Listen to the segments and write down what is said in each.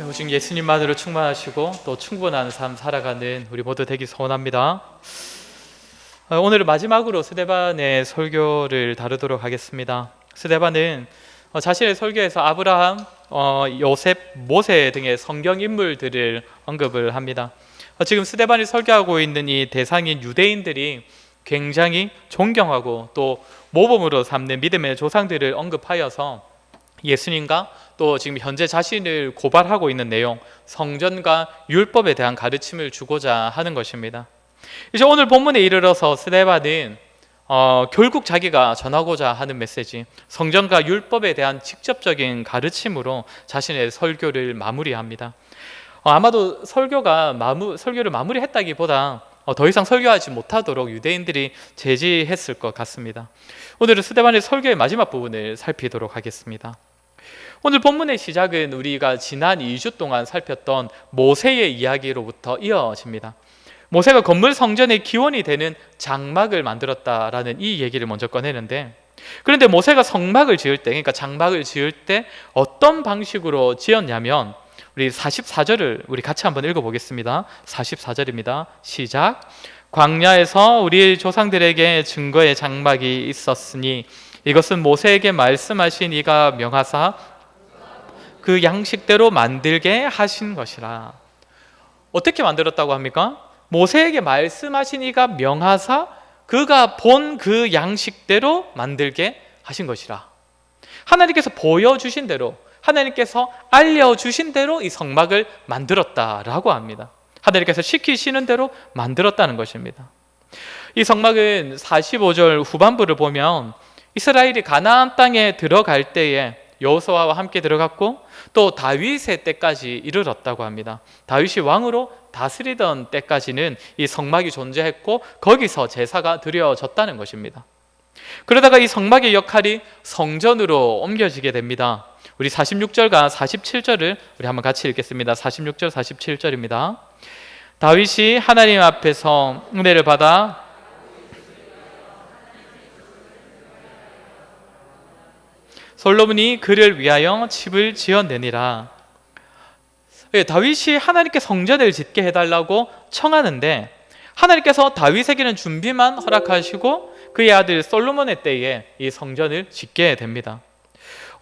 오직 예수님만으로 충만하시고 또 충분한 삶 살아가는 우리 모두 되기 소원합니다. 오늘은 마지막으로 스데반의 설교를 다루도록 하겠습니다. 스데반은 자신의 설교에서 아브라함, 요셉, 모세 등의 성경 인물들을 언급을 합니다. 지금 스데반이 설교하고 있는 이 대상인 유대인들이 굉장히 존경하고 또 모범으로 삼는 믿음의 조상들을 언급하여서 예수님과 또 지금 현재 자신을 고발하고 있는 내용, 성전과 율법에 대한 가르침을 주고자 하는 것입니다. 이제 오늘 본문에 이르러서 스데반은 결국 자기가 전하고자 하는 메시지, 성전과 율법에 대한 직접적인 가르침으로 자신의 설교를 마무리합니다. 아마도 설교를 마무리했다기보다 더 이상 설교하지 못하도록 유대인들이 제지했을 것 같습니다. 오늘은 스데반의 설교의 마지막 부분을 살피도록 하겠습니다. 오늘 본문의 시작은 우리가 지난 2주 동안 살폈던 모세의 이야기로부터 이어집니다. 모세가 건물 성전의 기원이 되는 장막을 만들었다라는 이 얘기를 먼저 꺼내는데, 그런데 모세가 성막을 지을 때, 그러니까 장막을 지을 때 어떤 방식으로 지었냐면, 우리 44절을 우리 같이 한번 읽어보겠습니다. 44절입니다. 시작. 광야에서 우리 조상들에게 증거의 장막이 있었으니 이것은 모세에게 말씀하신 이가 명하사 그 양식대로 만들게 하신 것이라. 어떻게 만들었다고 합니까? 모세에게 말씀하신 이가 명하사 그가 본 그 양식대로 만들게 하신 것이라. 하나님께서 보여주신 대로, 하나님께서 알려주신 대로 이 성막을 만들었다라고 합니다. 하나님께서 시키시는 대로 만들었다는 것입니다. 이 성막은 45절 후반부를 보면 이스라엘이 가나안 땅에 들어갈 때에 여호수아와 함께 들어갔고 또 다윗의 때까지 이르렀다고 합니다. 다윗이 왕으로 다스리던 때까지는 이 성막이 존재했고 거기서 제사가 드려졌다는 것입니다. 그러다가 이 성막의 역할이 성전으로 옮겨지게 됩니다. 우리 46절과 47절을 우리 한번 같이 읽겠습니다. 46절, 47절입니다. 다윗이 하나님 앞에서 은혜를 받아 솔로몬이 그를 위하여 집을 지어내니라. 다윗이 하나님께 성전을 짓게 해달라고 청하는데 하나님께서 다윗에게는 준비만 허락하시고 그의 아들 솔로몬의 때에 이 성전을 짓게 됩니다.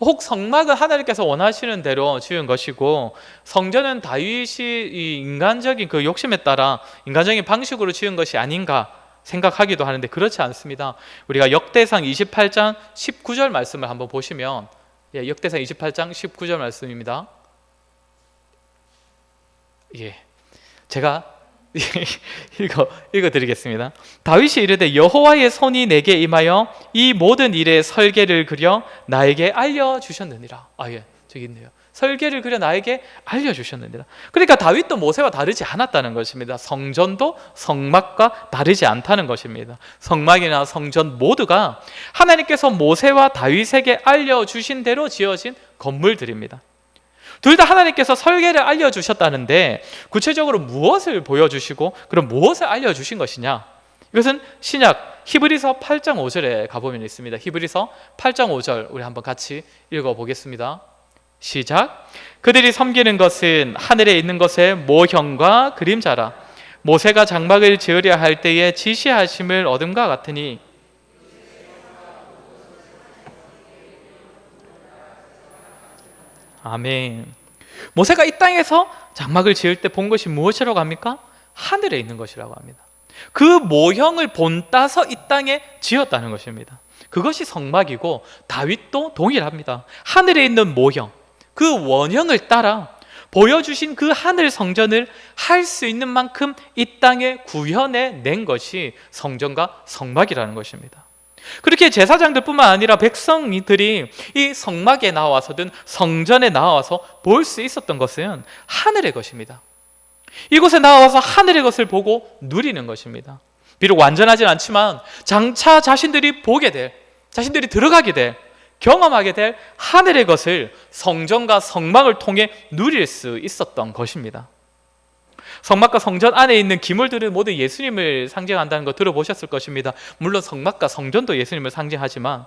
혹 성막은 하나님께서 원하시는 대로 지은 것이고 성전은 다윗이 이 인간적인 그 욕심에 따라 인간적인 방식으로 지은 것이 아닌가 생각하기도 하는데 그렇지 않습니다. 우리가 역대상 28장 19절 말씀을 한번 보시면, 역대상 28장 19절 말씀입니다. 제가 읽어드리겠습니다. 다윗이 이르되 여호와의 손이 내게 임하여 이 모든 일의 설계를 그려 나에게 알려주셨느니라. 저기 있네요. 설계를 그려 나에게 알려주셨느니라. 그러니까 다윗도 모세와 다르지 않았다는 것입니다. 성전도 성막과 다르지 않다는 것입니다. 성막이나 성전 모두가 하나님께서 모세와 다윗에게 알려주신 대로 지어진 건물들입니다. 둘 다 하나님께서 설계를 알려주셨다는데 구체적으로 무엇을 보여주시고 그럼 무엇을 알려주신 것이냐? 이것은 신약 히브리서 8장 5절에 가보면 있습니다. 히브리서 8장 5절 우리 한번 같이 읽어보겠습니다. 시작. 그들이 섬기는 것은 하늘에 있는 것의 모형과 그림자라. 모세가 장막을 지으려 할 때에 지시하심을 얻음과 같으니. 아멘. 모세가 이 땅에서 장막을 지을 때 본 것이 무엇이라고 합니까? 하늘에 있는 것이라고 합니다. 그 모형을 본따서 이 땅에 지었다는 것입니다. 그것이 성막이고 다윗도 동일합니다. 하늘에 있는 모형, 그 원형을 따라 보여주신 그 하늘 성전을 할 수 있는 만큼 이 땅에 구현해 낸 것이 성전과 성막이라는 것입니다. 그렇게 제사장들뿐만 아니라 백성들이 이 성막에 나와서든 성전에 나와서 볼 수 있었던 것은 하늘의 것입니다. 이곳에 나와서 하늘의 것을 보고 누리는 것입니다. 비록 완전하진 않지만 장차 자신들이 보게 될, 자신들이 들어가게 될, 경험하게 될 하늘의 것을 성전과 성막을 통해 누릴 수 있었던 것입니다. 성막과 성전 안에 있는 기물들은 모두 예수님을 상징한다는 거 들어보셨을 것입니다. 물론 성막과 성전도 예수님을 상징하지만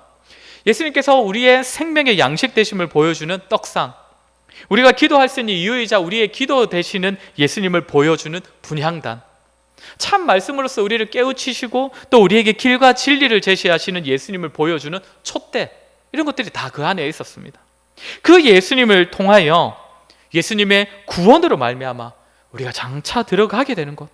예수님께서 우리의 생명의 양식 되심을 보여주는 떡상, 우리가 기도할 수 있는 이유이자 우리의 기도 되시는 예수님을 보여주는 분향단, 참 말씀으로써 우리를 깨우치시고 또 우리에게 길과 진리를 제시하시는 예수님을 보여주는 촛대, 이런 것들이 다 그 안에 있었습니다. 그 예수님을 통하여 예수님의 구원으로 말미암아 우리가 장차 들어가게 되는 것,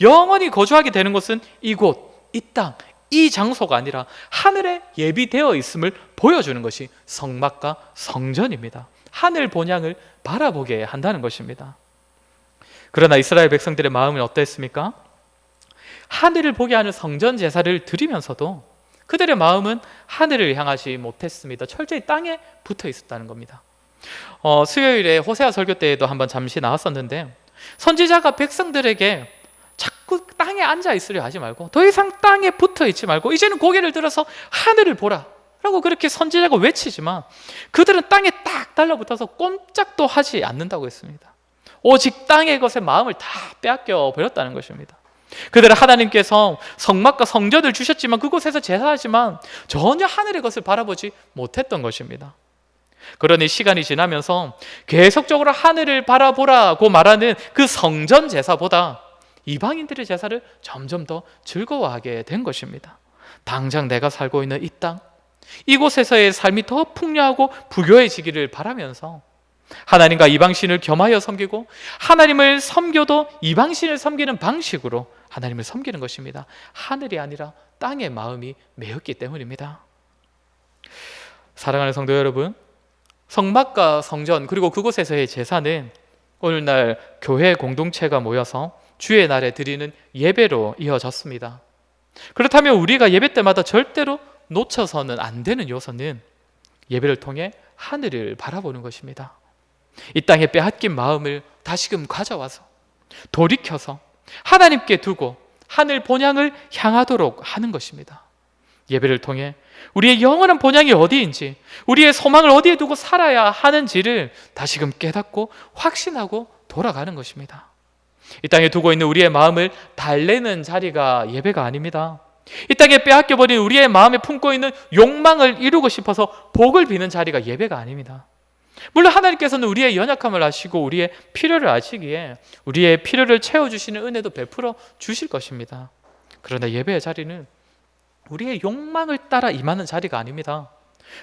영원히 거주하게 되는 것은 이곳, 이 땅, 이 장소가 아니라 하늘에 예비되어 있음을 보여주는 것이 성막과 성전입니다. 하늘 본향을 바라보게 한다는 것입니다. 그러나 이스라엘 백성들의 마음은 어떠했습니까? 하늘을 보게 하는 성전 제사를 드리면서도 그들의 마음은 하늘을 향하지 못했습니다. 철저히 땅에 붙어 있었다는 겁니다. 수요일에 호세아 설교 때에도 한번 잠시 나왔었는데, 선지자가 백성들에게 자꾸 땅에 앉아 있으려 하지 말고 더 이상 땅에 붙어 있지 말고 이제는 고개를 들어서 하늘을 보라 라고 그렇게 선지자가 외치지만 그들은 땅에 딱 달라붙어서 꼼짝도 하지 않는다고 했습니다. 오직 땅의 것에 마음을 다 빼앗겨 버렸다는 것입니다. 그들은 하나님께서 성막과 성전을 주셨지만 그곳에서 제사하지만 전혀 하늘의 것을 바라보지 못했던 것입니다. 그러니 시간이 지나면서 계속적으로 하늘을 바라보라고 말하는 그 성전 제사보다 이방인들의 제사를 점점 더 즐거워하게 된 것입니다. 당장 내가 살고 있는 이 땅, 이곳에서의 삶이 더 풍요하고 부유해지기를 바라면서 하나님과 이방신을 겸하여 섬기고 하나님을 섬겨도 이방신을 섬기는 방식으로 하나님을 섬기는 것입니다. 하늘이 아니라 땅의 마음이 매였기 때문입니다. 사랑하는 성도 여러분, 성막과 성전 그리고 그곳에서의 제사는 오늘날 교회 공동체가 모여서 주의 날에 드리는 예배로 이어졌습니다. 그렇다면 우리가 예배 때마다 절대로 놓쳐서는 안 되는 요소는 예배를 통해 하늘을 바라보는 것입니다. 이 땅에 빼앗긴 마음을 다시금 가져와서 돌이켜서 하나님께 두고 하늘 본향을 향하도록 하는 것입니다. 예배를 통해 우리의 영원한 본향이 어디인지, 우리의 소망을 어디에 두고 살아야 하는지를 다시금 깨닫고 확신하고 돌아가는 것입니다. 이 땅에 두고 있는 우리의 마음을 달래는 자리가 예배가 아닙니다. 이 땅에 빼앗겨버린 우리의 마음에 품고 있는 욕망을 이루고 싶어서 복을 비는 자리가 예배가 아닙니다. 물론 하나님께서는 우리의 연약함을 아시고 우리의 필요를 아시기에 우리의 필요를 채워주시는 은혜도 베풀어 주실 것입니다. 그러나 예배의 자리는 우리의 욕망을 따라 임하는 자리가 아닙니다.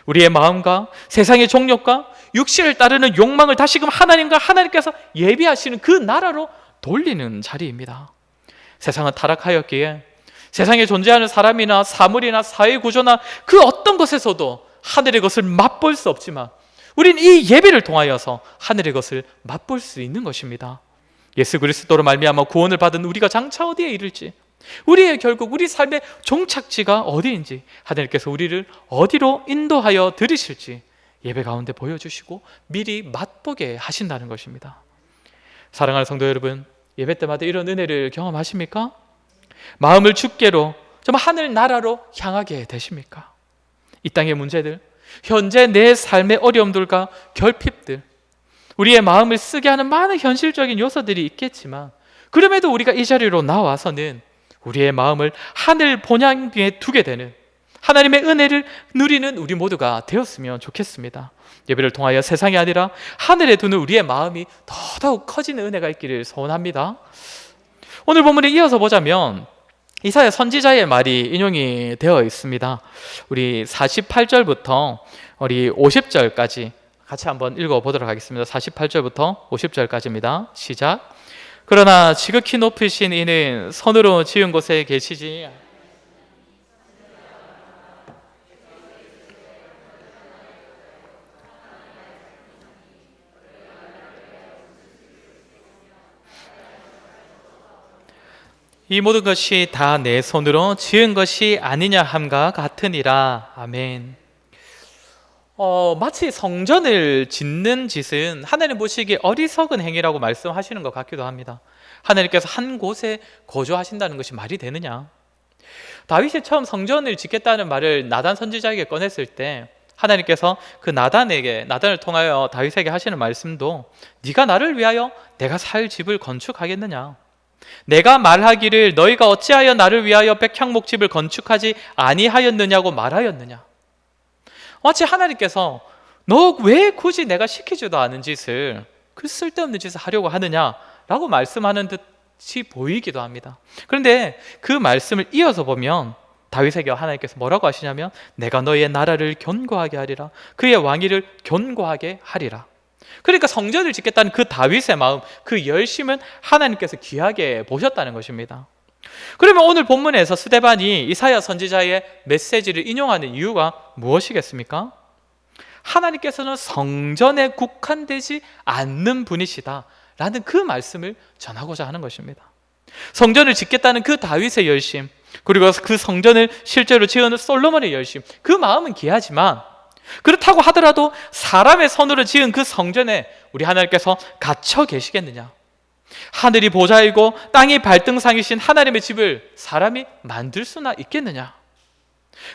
우리의 마음과 세상의 정욕과 육신을 따르는 욕망을 다시금 하나님과 하나님께서 예비하시는 그 나라로 돌리는 자리입니다. 세상은 타락하였기에 세상에 존재하는 사람이나 사물이나 사회구조나 그 어떤 것에서도 하늘의 것을 맛볼 수 없지만 우린 이 예배를 통하여서 하늘의 것을 맛볼 수 있는 것입니다. 예수 그리스도로 말미암아 구원을 받은 우리가 장차 어디에 이를지, 우리의 결국 우리 삶의 종착지가 어디인지, 하나님께서 우리를 어디로 인도하여 들이실지 예배 가운데 보여주시고 미리 맛보게 하신다는 것입니다. 사랑하는 성도 여러분, 예배 때마다 이런 은혜를 경험하십니까? 마음을 주께로 정말 하늘 나라로 향하게 되십니까? 이 땅의 문제들, 현재 내 삶의 어려움들과 결핍들, 우리의 마음을 쓰게 하는 많은 현실적인 요소들이 있겠지만 그럼에도 우리가 이 자리로 나와서는 우리의 마음을 하늘 본향에 두게 되는 하나님의 은혜를 누리는 우리 모두가 되었으면 좋겠습니다. 예배를 통하여 세상이 아니라 하늘에 두는 우리의 마음이 더더욱 커지는 은혜가 있기를 소원합니다. 오늘 본문에 이어서 보자면 이사야 선지자의 말이 인용이 되어 있습니다. 우리 48절부터 우리 50절까지 같이 한번 읽어보도록 하겠습니다. 48절부터 50절까지입니다. 시작. 그러나 지극히 높으신 이는 선으로 지은 곳에 계시지 이 모든 것이 다 내 손으로 지은 것이 아니냐 함과 같으니라. 아멘. 마치 성전을 짓는 짓은 하나님 보시기에 어리석은 행위라고 말씀하시는 것 같기도 합니다. 하나님께서 한 곳에 거주하신다는 것이 말이 되느냐? 다윗이 처음 성전을 짓겠다는 말을 나단 선지자에게 꺼냈을 때 하나님께서 그 나단을 통하여 다윗에게 하시는 말씀도 네가 나를 위하여 내가 살 집을 건축하겠느냐? 내가 말하기를 너희가 어찌하여 나를 위하여 백향목집을 건축하지 아니하였느냐고 말하였느냐? 마치 하나님께서 너 왜 굳이 내가 시키지도 않은 짓을, 그 쓸데없는 짓을 하려고 하느냐라고 말씀하는 듯이 보이기도 합니다. 그런데 그 말씀을 이어서 보면 다윗에게 하나님께서 뭐라고 하시냐면 내가 너의 나라를 견고하게 하리라, 그의 왕위를 견고하게 하리라. 그러니까 성전을 짓겠다는 그 다윗의 마음, 그 열심은 하나님께서 귀하게 보셨다는 것입니다. 그러면 오늘 본문에서 스데반이 이사야 선지자의 메시지를 인용하는 이유가 무엇이겠습니까? 하나님께서는 성전에 국한되지 않는 분이시다 라는 그 말씀을 전하고자 하는 것입니다. 성전을 짓겠다는 그 다윗의 열심, 그리고 그 성전을 실제로 지은 솔로몬의 열심, 그 마음은 귀하지만 그렇다고 하더라도 사람의 손으로 지은 그 성전에 우리 하나님께서 갇혀 계시겠느냐? 하늘이 보좌이고 땅이 발등상이신 하나님의 집을 사람이 만들 수나 있겠느냐?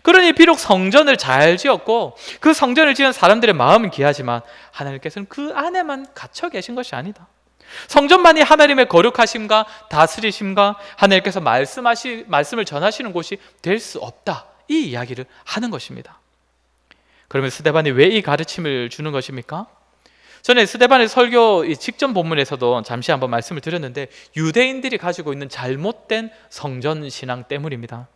그러니 비록 성전을 잘 지었고 그 성전을 지은 사람들의 마음은 귀하지만 하나님께서는 그 안에만 갇혀 계신 것이 아니다. 성전만이 하나님의 거룩하심과 다스리심과 하나님께서 말씀을 전하시는 곳이 될 수 없다, 이 이야기를 하는 것입니다. 그러면 스데반이 왜 이 가르침을 주는 것입니까? 전에 스데반의 설교 직전 본문에서도 잠시 한번 말씀을 드렸는데 유대인들이 가지고 있는 잘못된 성전 신앙 때문입니다.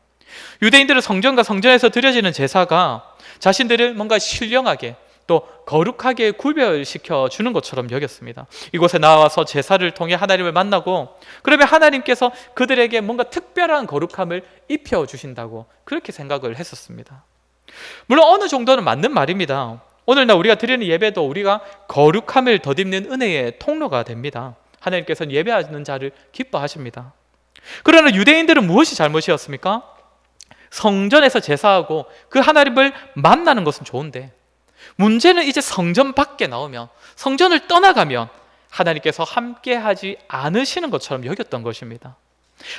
유대인들은 성전과 성전에서 드려지는 제사가 자신들을 뭔가 신령하게 또 거룩하게 구별시켜 주는 것처럼 여겼습니다. 이곳에 나와서 제사를 통해 하나님을 만나고 그러면 하나님께서 그들에게 뭔가 특별한 거룩함을 입혀주신다고 그렇게 생각을 했었습니다. 물론 어느 정도는 맞는 말입니다. 오늘날 우리가 드리는 예배도 우리가 거룩함을 덧입는 은혜의 통로가 됩니다. 하나님께서는 예배하는 자를 기뻐하십니다. 그러나 유대인들은 무엇이 잘못이었습니까? 성전에서 제사하고 그 하나님을 만나는 것은 좋은데 문제는 이제 성전 밖에 나오면, 성전을 떠나가면 하나님께서 함께하지 않으시는 것처럼 여겼던 것입니다.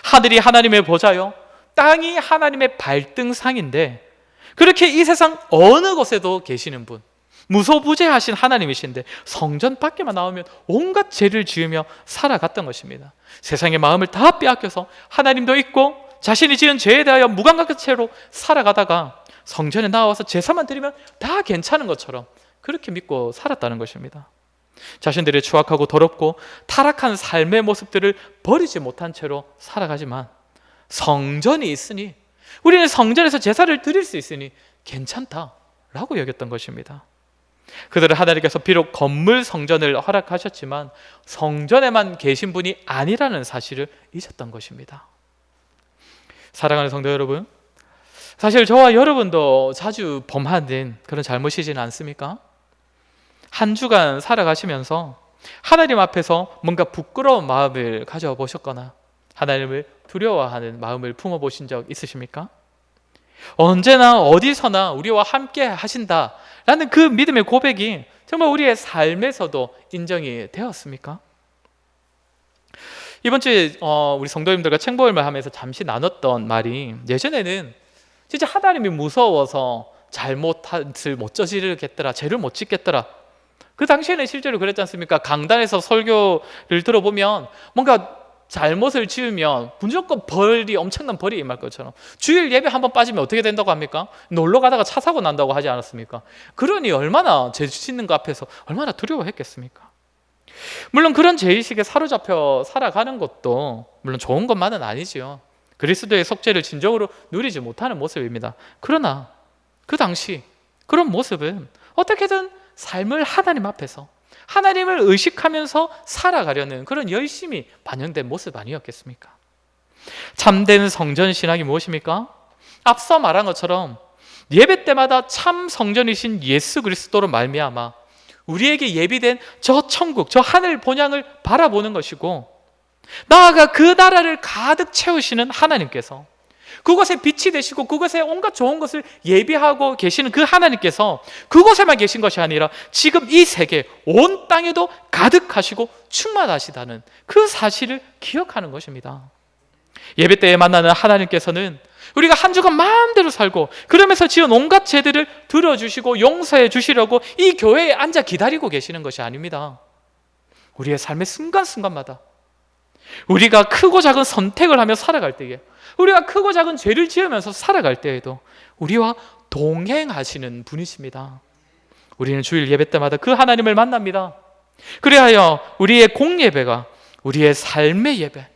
하늘이 하나님의 보좌요, 땅이 하나님의 발등상인데 그렇게 이 세상 어느 곳에도 계시는 분, 무소부재하신 하나님이신데 성전 밖에만 나오면 온갖 죄를 지으며 살아갔던 것입니다. 세상의 마음을 다 빼앗겨서 하나님도 있고 자신이 지은 죄에 대하여 무감각한 채로 살아가다가 성전에 나와서 제사만 드리면 다 괜찮은 것처럼 그렇게 믿고 살았다는 것입니다. 자신들의 추악하고 더럽고 타락한 삶의 모습들을 버리지 못한 채로 살아가지만 성전이 있으니, 우리는 성전에서 제사를 드릴 수 있으니 괜찮다라고 여겼던 것입니다. 그들은 하나님께서 비록 건물 성전을 허락하셨지만 성전에만 계신 분이 아니라는 사실을 잊었던 것입니다. 사랑하는 성도 여러분, 사실 저와 여러분도 자주 범하는 그런 잘못이지는 않습니까? 한 주간 살아가시면서 하나님 앞에서 뭔가 부끄러운 마음을 가져보셨거나 하나님을 두려워하는 마음을 품어보신 적 있으십니까? 언제나 어디서나 우리와 함께 하신다라는 그 믿음의 고백이 정말 우리의 삶에서도 인정이 되었습니까? 이번 주에 우리 성도님들과 챙보일을 하면서 잠시 나눴던 말이, 예전에는 진짜 하나님이 무서워서 잘못을 못 저지르겠더라, 죄를 못 짓겠더라, 그 당시에는 실제로 그랬지 않습니까? 강단에서 설교를 들어보면 뭔가 잘못을 지으면 무조건 엄청난 벌이 임할 것처럼, 주일 예배 한번 빠지면 어떻게 된다고 합니까? 놀러 가다가 차 사고 난다고 하지 않았습니까? 그러니 얼마나 죄 짓는 것 앞에서 얼마나 두려워했겠습니까? 물론 그런 죄의식에 사로잡혀 살아가는 것도 물론 좋은 것만은 아니지요. 그리스도의 속죄를 진정으로 누리지 못하는 모습입니다. 그러나 그 당시 그런 모습은 어떻게든 삶을 하나님 앞에서 하나님을 의식하면서 살아가려는 그런 열심이 반영된 모습 아니었겠습니까? 참된 성전 신앙이 무엇입니까? 앞서 말한 것처럼 예배 때마다 참 성전이신 예수 그리스도로 말미암아 우리에게 예비된 저 천국, 저 하늘 본향을 바라보는 것이고, 나아가 그 나라를 가득 채우시는 하나님께서, 그곳에 빛이 되시고 그곳에 온갖 좋은 것을 예비하고 계시는 그 하나님께서 그곳에만 계신 것이 아니라 지금 이 세계 온 땅에도 가득하시고 충만하시다는 그 사실을 기억하는 것입니다. 예배 때에 만나는 하나님께서는 우리가 한 주간 마음대로 살고 그러면서 지은 온갖 죄들을 들어주시고 용서해 주시려고 이 교회에 앉아 기다리고 계시는 것이 아닙니다. 우리의 삶의 순간순간마다 우리가 크고 작은 선택을 하며 살아갈 때에, 우리가 크고 작은 죄를 지으면서 살아갈 때에도 우리와 동행하시는 분이십니다. 우리는 주일 예배 때마다 그 하나님을 만납니다. 그리하여 우리의 공예배가, 우리의 삶의 예배,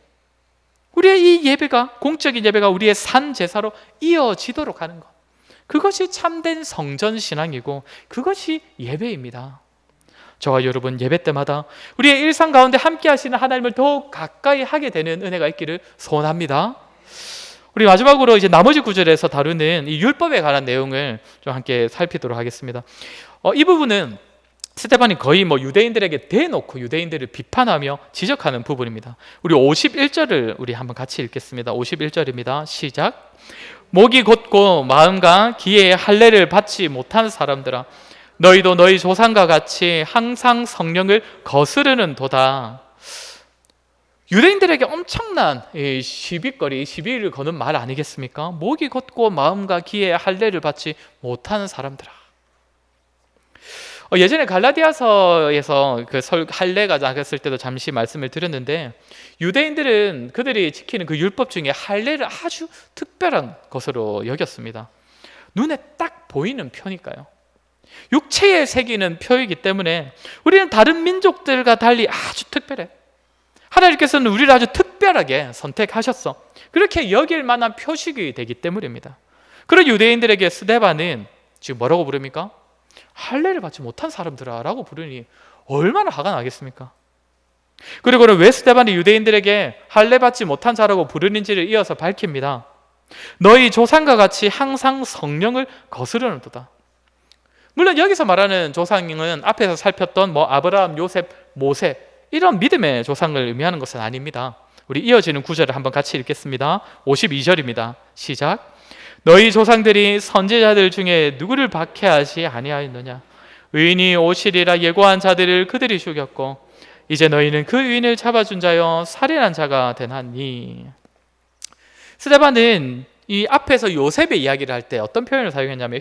우리의 이 예배가, 공적인 예배가 우리의 산 제사로 이어지도록 하는 것, 그것이 참된 성전 신앙이고 그것이 예배입니다. 저와 여러분 예배 때마다 우리의 일상 가운데 함께 하시는 하나님을 더욱 가까이 하게 되는 은혜가 있기를 소원합니다. 우리 마지막으로 이제 나머지 구절에서 다루는 이 율법에 관한 내용을 좀 함께 살피도록 하겠습니다. 이 부분은 스데반이 거의 유대인들에게 대놓고 유대인들을 비판하며 지적하는 부분입니다. 우리 51절을 우리 한번 같이 읽겠습니다. 51절입니다. 시작. 목이 곧고 마음과 기회에 할례를 받지 못한 사람들아, 너희도 너희 조상과 같이 항상 성령을 거스르는 도다. 유대인들에게 엄청난 시비를 거는 말 아니겠습니까? 목이 곧고 마음과 기회에 할례를 받지 못하는 사람들아. 예전에 갈라디아서에서 그 할례가 나갔을 때도 잠시 말씀을 드렸는데, 유대인들은 그들이 지키는 그 율법 중에 할례를 아주 특별한 것으로 여겼습니다. 눈에 딱 보이는 표니까요. 육체에 새기는 표이기 때문에 우리는 다른 민족들과 달리 아주 특별해. 하나님께서는 우리를 아주 특별하게 선택하셨어. 그렇게 여길 만한 표식이 되기 때문입니다. 그런 유대인들에게 스데반은 지금 뭐라고 부릅니까? 할례를 받지 못한 사람들아 라고 부르니 얼마나 화가 나겠습니까? 그리고는 왜 스데반이 유대인들에게 할례 받지 못한 자라고 부르는지를 이어서 밝힙니다. 너희 조상과 같이 항상 성령을 거스르는도다. 물론 여기서 말하는 조상은 앞에서 살폈던 아브라함, 요셉, 모세 이런 믿음의 조상을 의미하는 것은 아닙니다. 우리 이어지는 구절을 한번 같이 읽겠습니다. 52절입니다. 시작. 너희 조상들이 선지자들 중에 누구를 박해하지 아니하였느냐? 의인이 오시리라 예고한 자들을 그들이 죽였고 이제 너희는 그 의인을 잡아준 자여 살인한 자가 되나니. 스데반은 이 앞에서 요셉의 이야기를 할 때 어떤 표현을 사용했냐면,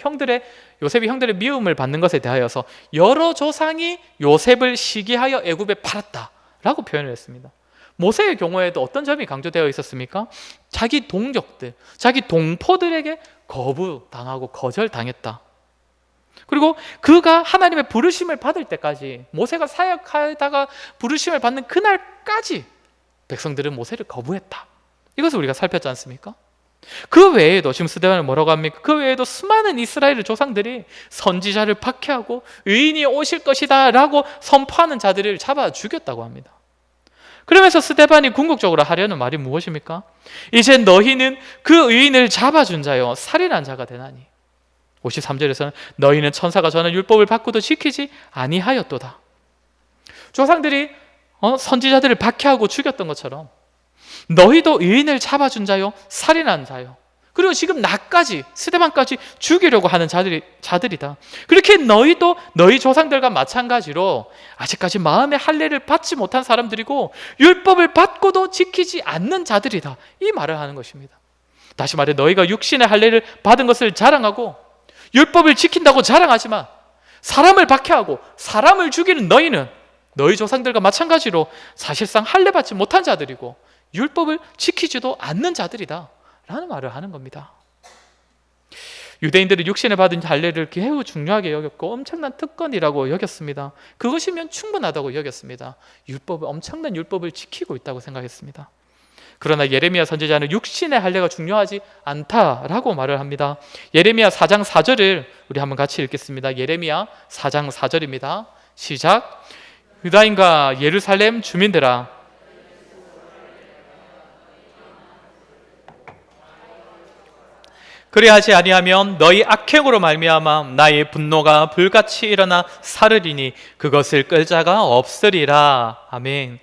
요셉이 형들의 미움을 받는 것에 대하여서 여러 조상이 요셉을 시기하여 애굽에 팔았다라고 표현을 했습니다. 모세의 경우에도 어떤 점이 강조되어 있었습니까? 자기 동족들, 자기 동포들에게 거부당하고 거절당했다. 그리고 그가 하나님의 부르심을 받을 때까지, 모세가 사역하다가 부르심을 받는 그날까지 백성들은 모세를 거부했다. 이것을 우리가 살폈지 않습니까? 그 외에도 지금 스데반은 뭐라고 합니까? 그 외에도 수많은 이스라엘 조상들이 선지자를 박해하고 의인이 오실 것이다 라고 선포하는 자들을 잡아 죽였다고 합니다. 그러면서 스데반이 궁극적으로 하려는 말이 무엇입니까? 이제 너희는 그 의인을 잡아준 자요 살인한 자가 되나니. 53절에서는 너희는 천사가 전한 율법을 받고도 지키지 아니하였도다. 조상들이 선지자들을 박해하고 죽였던 것처럼 너희도 의인을 잡아준 자요 살인한 자요, 그리고 지금 나까지, 스데반까지 죽이려고 하는 자들이다. 그렇게 너희도 너희 조상들과 마찬가지로 아직까지 마음의 할례를 받지 못한 사람들이고 율법을 받고도 지키지 않는 자들이다. 이 말을 하는 것입니다. 다시 말해, 너희가 육신의 할례를 받은 것을 자랑하고 율법을 지킨다고 자랑하지만 사람을 박해하고 사람을 죽이는 너희는 너희 조상들과 마찬가지로 사실상 할례 받지 못한 자들이고 율법을 지키지도 않는 자들이다 라는 말을 하는 겁니다. 유대인들은 육신에 받은 할례를 매우 중요하게 여겼고 엄청난 특권이라고 여겼습니다. 그것이면 충분하다고 여겼습니다. 엄청난 율법을 지키고 있다고 생각했습니다. 그러나 예레미야 선지자는 육신의 할례가 중요하지 않다라고 말을 합니다. 예레미야 4장 4절을 우리 한번 같이 읽겠습니다. 예레미야 4장 4절입니다. 시작. 유다인과 예루살렘 주민들아, 그리하지 아니하면 너희 악행으로 말미암아 나의 분노가 불같이 일어나 사르리니 그것을 끌 자가 없으리라. 아멘.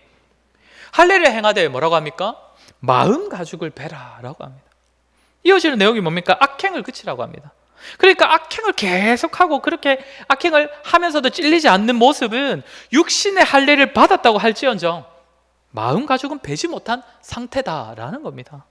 할례를 행하되 뭐라고 합니까? 마음 가죽을 베라 라고 합니다. 이어지는 내용이 뭡니까? 악행을 그치라고 합니다. 그러니까 악행을 계속하고 그렇게 악행을 하면서도 찔리지 않는 모습은 육신의 할례를 받았다고 할지언정 마음 가죽은 베지 못한 상태다라는 겁니다.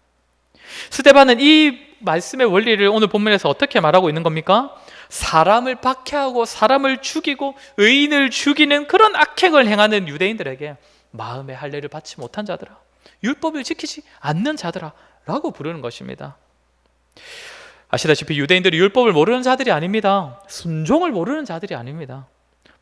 스데반은 이 말씀의 원리를 오늘 본문에서 어떻게 말하고 있는 겁니까? 사람을 박해하고 사람을 죽이고 의인을 죽이는 그런 악행을 행하는 유대인들에게 마음의 할례를 받지 못한 자들아, 율법을 지키지 않는 자들아 라고 부르는 것입니다. 아시다시피 유대인들이 율법을 모르는 자들이 아닙니다. 순종을 모르는 자들이 아닙니다.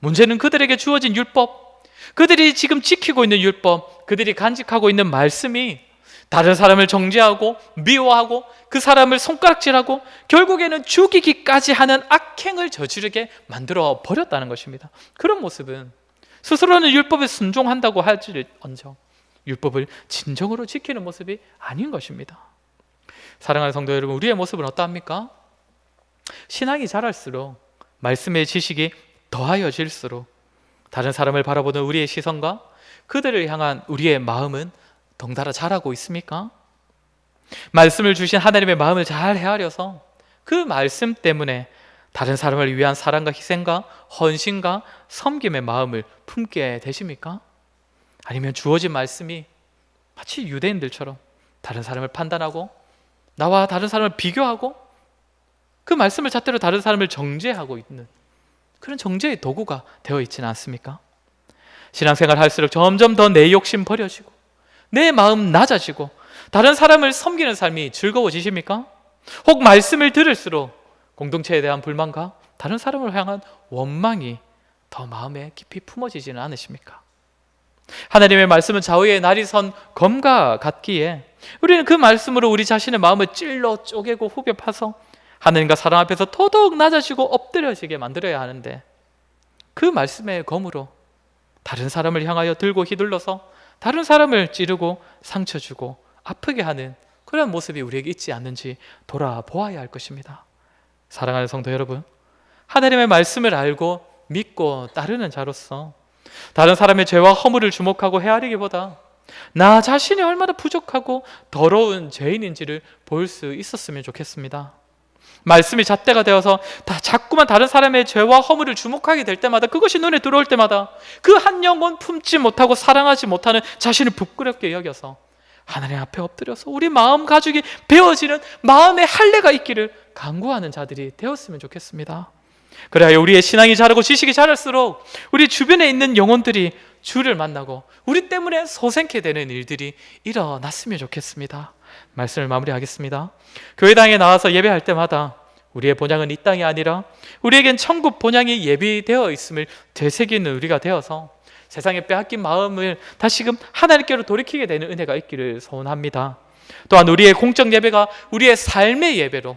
문제는 그들에게 주어진 율법, 그들이 지금 지키고 있는 율법, 그들이 간직하고 있는 말씀이 다른 사람을 정죄하고 미워하고 그 사람을 손가락질하고 결국에는 죽이기까지 하는 악행을 저지르게 만들어 버렸다는 것입니다. 그런 모습은 스스로는 율법에 순종한다고 할지언정 율법을 진정으로 지키는 모습이 아닌 것입니다. 사랑하는 성도 여러분, 우리의 모습은 어떠합니까? 신앙이 자랄수록 말씀의 지식이 더하여질수록 다른 사람을 바라보는 우리의 시선과 그들을 향한 우리의 마음은 덩달아 자라고 있습니까? 말씀을 주신 하나님의 마음을 잘 헤아려서 그 말씀 때문에 다른 사람을 위한 사랑과 희생과 헌신과 섬김의 마음을 품게 되십니까? 아니면 주어진 말씀이 마치 유대인들처럼 다른 사람을 판단하고 나와 다른 사람을 비교하고 그 말씀을 잣대로 다른 사람을 정죄하고 있는 그런 정죄의 도구가 되어 있지는 않습니까? 신앙생활 할수록 점점 더 내 욕심 버려지고 내 마음 낮아지고 다른 사람을 섬기는 삶이 즐거워지십니까? 혹 말씀을 들을수록 공동체에 대한 불만과 다른 사람을 향한 원망이 더 마음에 깊이 품어지지는 않으십니까? 하나님의 말씀은 좌우의 날이 선 검과 같기에 우리는 그 말씀으로 우리 자신의 마음을 찔러 쪼개고 후벼 파서 하나님과 사람 앞에서 더더욱 낮아지고 엎드려지게 만들어야 하는데 그 말씀의 검으로 다른 사람을 향하여 들고 휘둘러서 다른 사람을 찌르고 상처 주고 아프게 하는 그런 모습이 우리에게 있지 않는지 돌아보아야 할 것입니다. 사랑하는 성도 여러분, 하나님의 말씀을 알고 믿고 따르는 자로서 다른 사람의 죄와 허물을 주목하고 헤아리기보다 나 자신이 얼마나 부족하고 더러운 죄인인지를 볼 수 있었으면 좋겠습니다. 말씀이 잣대가 되어서 자꾸만 다른 사람의 죄와 허물을 주목하게 될 때마다, 그것이 눈에 들어올 때마다 그 한 영혼 품지 못하고 사랑하지 못하는 자신을 부끄럽게 여겨서 하나님 앞에 엎드려서 우리 마음 가죽이 베어지는 마음의 할례가 있기를 간구하는 자들이 되었으면 좋겠습니다. 그래야 우리의 신앙이 자라고 지식이 자랄수록 우리 주변에 있는 영혼들이 주를 만나고 우리 때문에 소생케 되는 일들이 일어났으면 좋겠습니다. 말씀을 마무리하겠습니다. 교회당에 나와서 예배할 때마다 우리의 본향은 이 땅이 아니라 우리에겐 천국 본향이 예비되어 있음을 되새기는 우리가 되어서 세상에 빼앗긴 마음을 다시금 하나님께로 돌이키게 되는 은혜가 있기를 소원합니다. 또한 우리의 공적 예배가 우리의 삶의 예배로,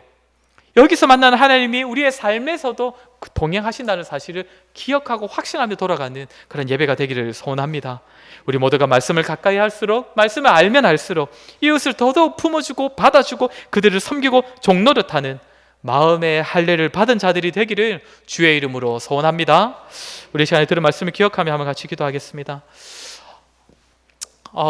여기서 만나는 하나님이 우리의 삶에서도 동행하신다는 사실을 기억하고 확신하며 돌아가는 그런 예배가 되기를 소원합니다. 우리 모두가 말씀을 가까이 할수록, 말씀을 알면 알수록 이웃을 더더욱 품어주고 받아주고 그들을 섬기고 종노릇하는 마음의 할례를 받은 자들이 되기를 주의 이름으로 소원합니다. 우리 시간에 들은 말씀을 기억하며 한번 같이 기도하겠습니다.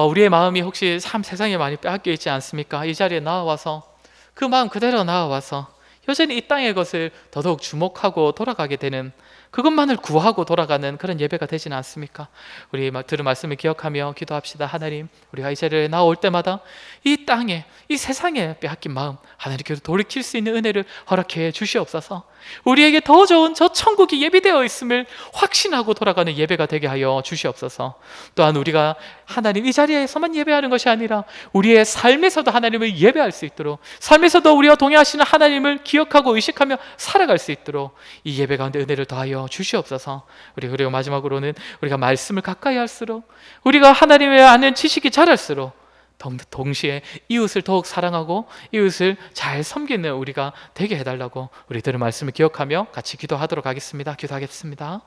우리의 마음이 혹시 참 세상에 많이 빼앗겨 있지 않습니까? 이 자리에 나와서 그 마음 그대로 나와서 여전히 이 땅의 것을 더더욱 주목하고 돌아가게 되는, 그것만을 구하고 돌아가는 그런 예배가 되지는 않습니까? 우리 들은 말씀을 기억하며 기도합시다. 하나님, 우리가 이 자리에 나올 때마다 이 땅에, 이 세상에 빼앗긴 마음 하나님께로 돌이킬 수 있는 은혜를 허락해 주시옵소서. 우리에게 더 좋은 저 천국이 예비되어 있음을 확신하고 돌아가는 예배가 되게 하여 주시옵소서. 또한 우리가 하나님 이 자리에서만 예배하는 것이 아니라 우리의 삶에서도 하나님을 예배할 수 있도록, 삶에서도 우리와 동행하시는 하나님을 기억하고 의식하며 살아갈 수 있도록 이 예배 가운데 은혜를 더하여 주시옵소서. 그리고 마지막으로는 우리가 말씀을 가까이 할수록, 우리가 하나님의 아는 지식이 자랄수록 동시에 이웃을 더욱 사랑하고 이웃을 잘 섬기는 우리가 되게 해달라고 우리들의 말씀을 기억하며 같이 기도하도록 하겠습니다. 기도하겠습니다.